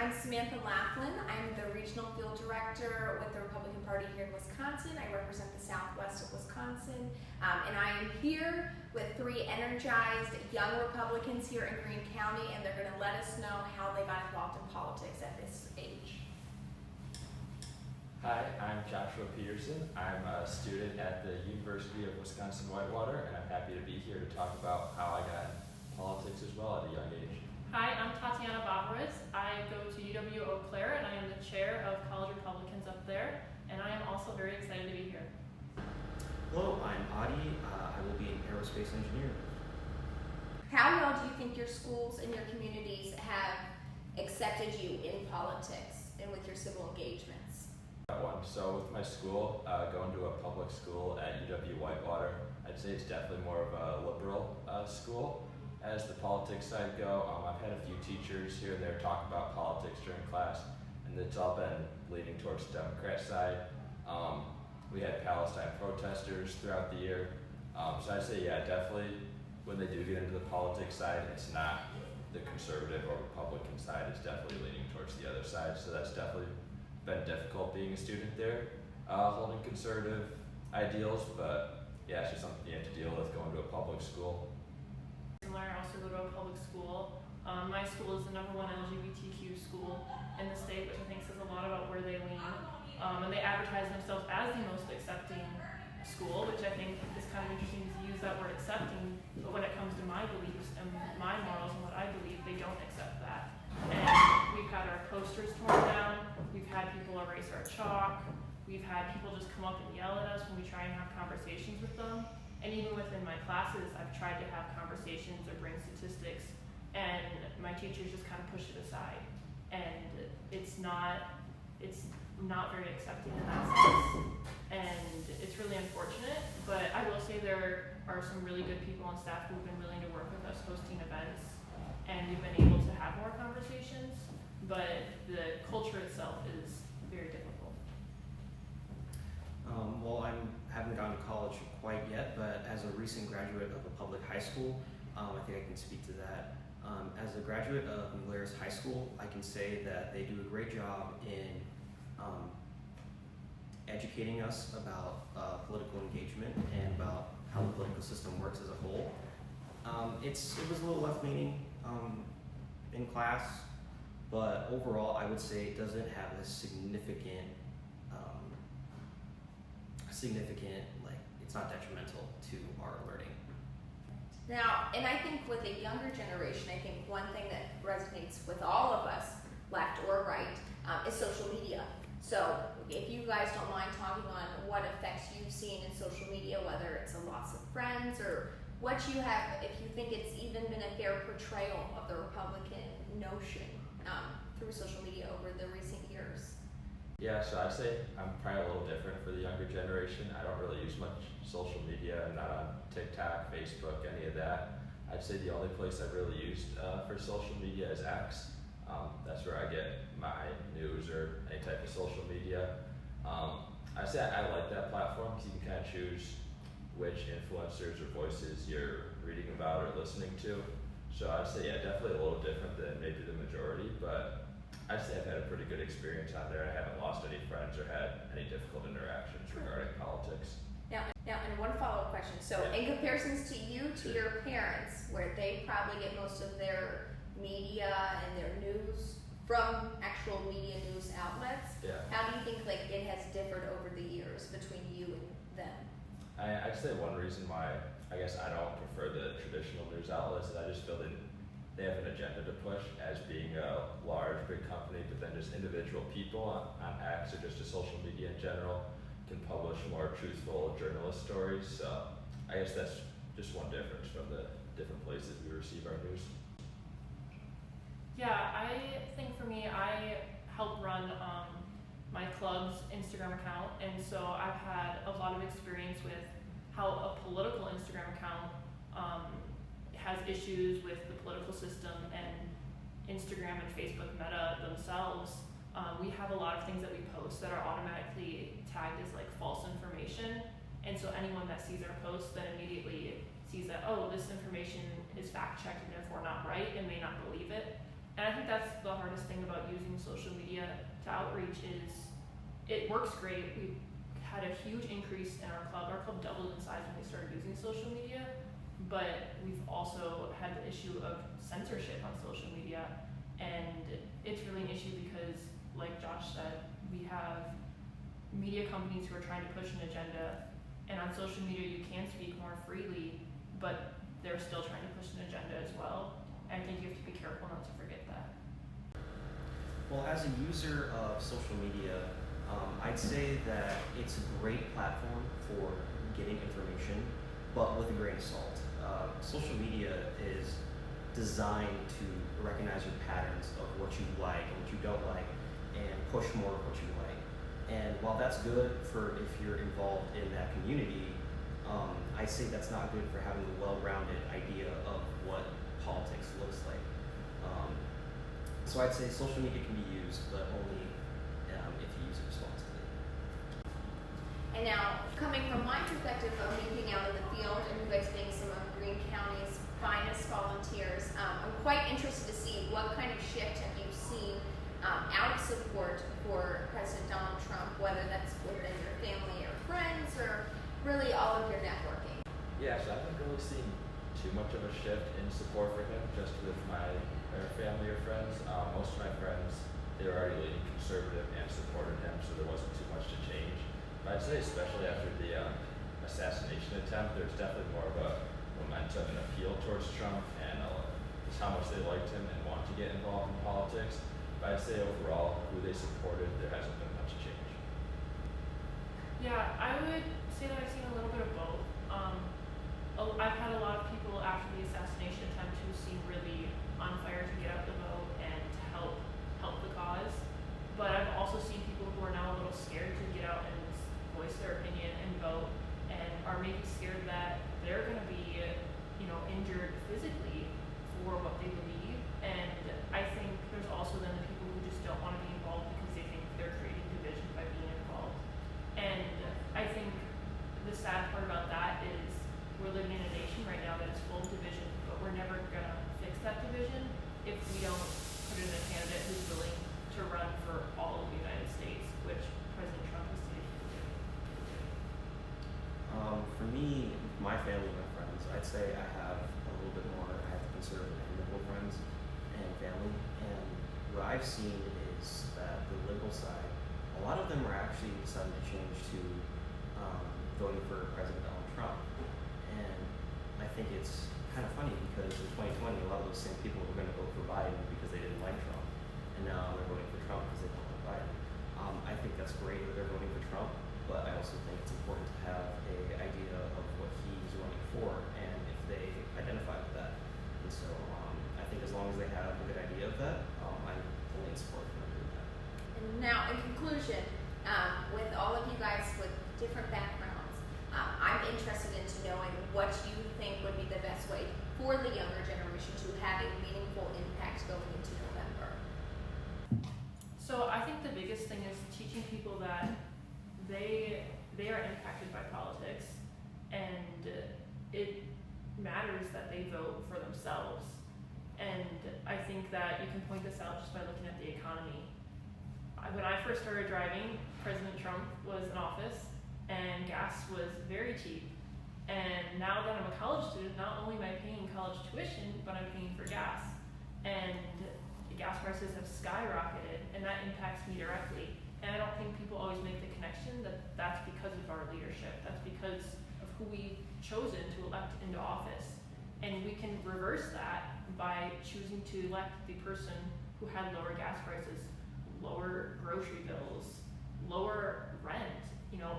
I'm Samantha Lafflin. I'm the Regional Field Director with the Republican Party here in Wisconsin. I represent the Southwest of Wisconsin. And I am here with 3 energized young Republicans here in Greene County, and they're going to let us know how they got involved in politics at this age. Hi, I'm Joshua Peterson. I'm a student at the University of Wisconsin-Whitewater, and I'm happy to be here to talk about how I got in politics as well at a young age. Hi, I'm Tatiana Bavarez. I go to UW Eau Claire, and I am the chair of College Republicans up there, and I am also very excited to be here. Hello, I'm Adi. I will be an aerospace engineer. How well do you think your schools and your communities have accepted you in politics and with your civil engagements? So with my school, going to a public school at UW Whitewater, I'd say it's definitely more of a liberal school. As the politics side go, I've had a few teachers here and there talk about politics during class, and it's all been leaning towards the Democrat side. We had Palestine protesters throughout the year. So I'd say, yeah, definitely when they do get into the politics side, it's not the conservative or Republican side, it's definitely leaning towards the other side. So that's definitely been difficult being a student there, holding conservative ideals, but yeah, it's just something you have to deal with going to a public school. I also go to a public school. My school is the #1 LGBTQ school in the state, which I think says a lot about where they lean. And they advertise themselves as the most accepting school, which I think is kind of interesting to use that word accepting, but when it comes to my beliefs and my morals and what I believe, they don't accept that. And we've had our posters torn down, we've had people erase our chalk, we've had people just come up and yell at us when we try and have conversations with them. And even within my classes, I've tried to have conversations or bring statistics, and my teachers just kind of push it aside. And it's not very accepting in that sense. And it's really unfortunate, but I will say there are some really good people on staff who have been willing to work with us hosting events, and we've been able to have more conversations, but the culture itself is very difficult. Well, I haven't gone to college quite yet, but as a recent graduate of a public high school, I think I can speak to that. As a graduate of New Glarus High School, I can say that they do a great job in educating us about political engagement and about how the political system works as a whole. It was a little left-leaning in class, but overall I would say it doesn't have a significant, like, it's not detrimental to our learning. Now, and I think with a younger generation, I think one thing that resonates with all of us, left or right, is social media. So if you guys don't mind talking on what effects you've seen in social media, whether it's a loss of friends or what you have, if you think it's even been a fair portrayal of the Republican notion through social media over the recent years. Yeah, so I'd say I'm probably a little different for the younger generation. I don't really use much social media. I'm not on TikTok, Facebook, any of that. I'd say the only place I've really used for social media is X. That's where I get my news or any type of social media. I'd say I like that platform because you can kind of choose which influencers or voices you're reading about or listening to. So I'd say, yeah, definitely a little different than maybe the majority, but I'd say I've had a pretty good experience on there. I haven't lost any friends or had any difficult interactions regarding politics. Now, and one follow-up question. So, in comparisons to you, to your parents, where they probably get most of their media and their news from actual media news outlets, how do you think it has differed over the years between you and them? I'd say one reason why I guess I don't prefer the traditional news outlets is I just feel that they have an agenda to push as being a large, big company, but then just individual people on X or just a social media in general can publish more truthful journalist stories. So I guess that's just one difference from the different places we receive our news. Yeah, I think for me, I help run my club's Instagram account, and so I've had a lot of experience with how a political Instagram account has issues with the political system and Instagram and Facebook Meta themselves. We have a lot of things that we post that are automatically tagged as like false information, and so anyone that sees our post then immediately sees that, oh, this information is fact checked and therefore not right, and may not believe it. And I think that's the hardest thing about using social media to outreach is it works great. We've had a huge increase in our club. Our club doubled in size when we started using social media, but we've also had the issue of censorship on social media, and it's really an issue because, like Josh said, we have media companies who are trying to push an agenda, and on social media you can speak more freely, but they're still trying to push an agenda as well. And I think you have to be careful not to forget that. Well, as a user of social media, I'd say that it's a great platform for getting information, but with a grain of salt. Social media is designed to recognize your patterns of what you like and what you don't like, and push more of what you like. And while that's good for if you're involved in that community, I say that's not good for having a well-rounded idea of what politics looks like. So I'd say social media can be used, but only if you use it responsibly. And now, coming from my perspective of me being out in the field and you guys being some of Greene County's finest volunteers, I'm quite interested to see what kind of shift have you seen out of support for President Donald Trump, whether that's within your family or friends or really all of your networking. Yeah, so I haven't really seen too much of a shift in support for him just with my family or friends. Most of my friends, they were already leaning conservative and supported him, so there wasn't too much to change. But I'd say especially after the assassination attempt, there's definitely more of a momentum and appeal towards Trump and just how much they liked him and want to get involved in politics. But I'd say overall, who they supported, there hasn't been much change. Yeah, I would say that I've seen a little bit of both. I've had a lot of people after the assassination attempt who seem really on fire to get out the vote and to help the cause. But I've also seen people who are now a little scared to get out and voice their opinion and vote, and are maybe scared that they're going to be, injured physically for what they believe. And I think there's also then the people who just don't want to be involved because they think they're creating division by being involved. And I think the sad part about that is we're living in a nation right now that is full of division, but we're never going to fix that division if we don't put in a candidate who's willing to run for all of the United States, which President Trump has stated he would do. For me, my family, my friends, I'd say I have a little bit more. I have conservative and liberal friends and family, and what I've seen is that the liberal side, a lot of them are actually deciding to change to voting for President Donald Trump. And I think it's kind of funny because in 2020, a lot of those same people were going to vote for Biden because they didn't like Trump, and now they're voting for Trump because they don't like Biden. I think that's great that they're voting for Trump, but I also think it's important to have an idea of what he's running for and if they identify with that. And so I think as long as they have a good idea of that, I'm fully in support of them doing that. And now, in conclusion, with all of you guys with different backgrounds, I'm interested into knowing what you think would be the best way for the younger generation to have a meaningful impact going into November. So I think the biggest thing is teaching people that they are impacted by politics, and it matters that they vote for themselves. And I think that you can point this out just by looking at the economy. When I first started driving, President Trump was in office and gas was very cheap. And now that I'm a college student, not only am I paying college tuition, but I'm paying for gas. And gas prices have skyrocketed, and that impacts me directly. And I don't think people always make the connection that that's because of our leadership. That's because of who we've chosen to elect into office. And we can reverse that by choosing to elect the person who had lower gas prices, lower grocery bills, lower rent,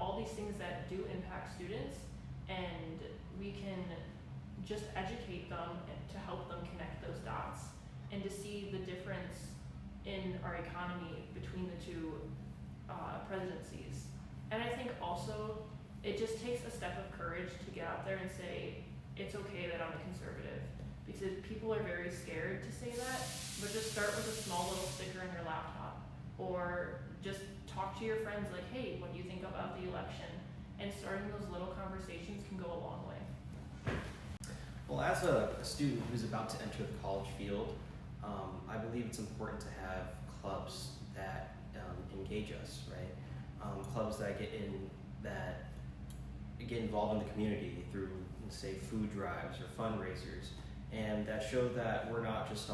all these things that do impact students, and we can just educate them to help them connect those dots and to see the difference in our economy between the two presidencies. And I think also it just takes a step of courage to get out there and say, it's okay that I'm a conservative, because people are very scared to say that, but just start with a small little sticker on your laptop, or just talk to your friends like, hey, what do you think about the election? And starting those little conversations can go a long way. Well, as a student who's about to enter the college field, I believe it's important to have clubs that engage us, right? Clubs that get involved in the community through, say, food drives or fundraisers, and that show that we're not just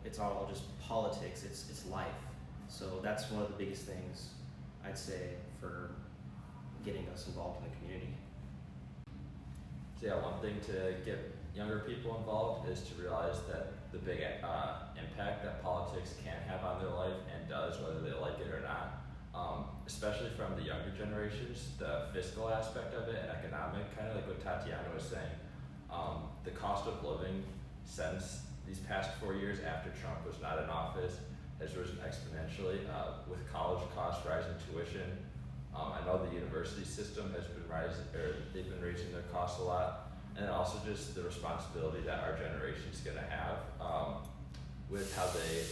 it's not all just politics, it's life. So that's one of the biggest things I'd say for getting us involved in the community. So yeah, one thing to get younger people involved is to realize that the big impact that politics can have on their life and does, whether they like it or not. Especially from the younger generations, the fiscal aspect of it and economic, kind of like what Tatiana was saying. The cost of living since these past 4 years after Trump was not in office has risen exponentially, with college costs rising, tuition. I know the university system has been they've been raising their costs a lot, and also just the responsibility that our generation is going to have with how they're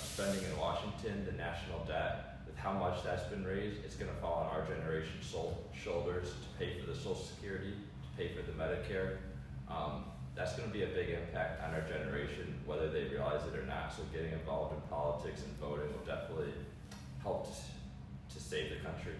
spending in Washington, the national debt, with how much that's been raised. It's going to fall on our generation's shoulders to pay for the Social Security, to pay for the Medicare. That's going to be a big impact on our generation, whether they realize it or not. So getting involved in politics and voting will definitely help to save the country.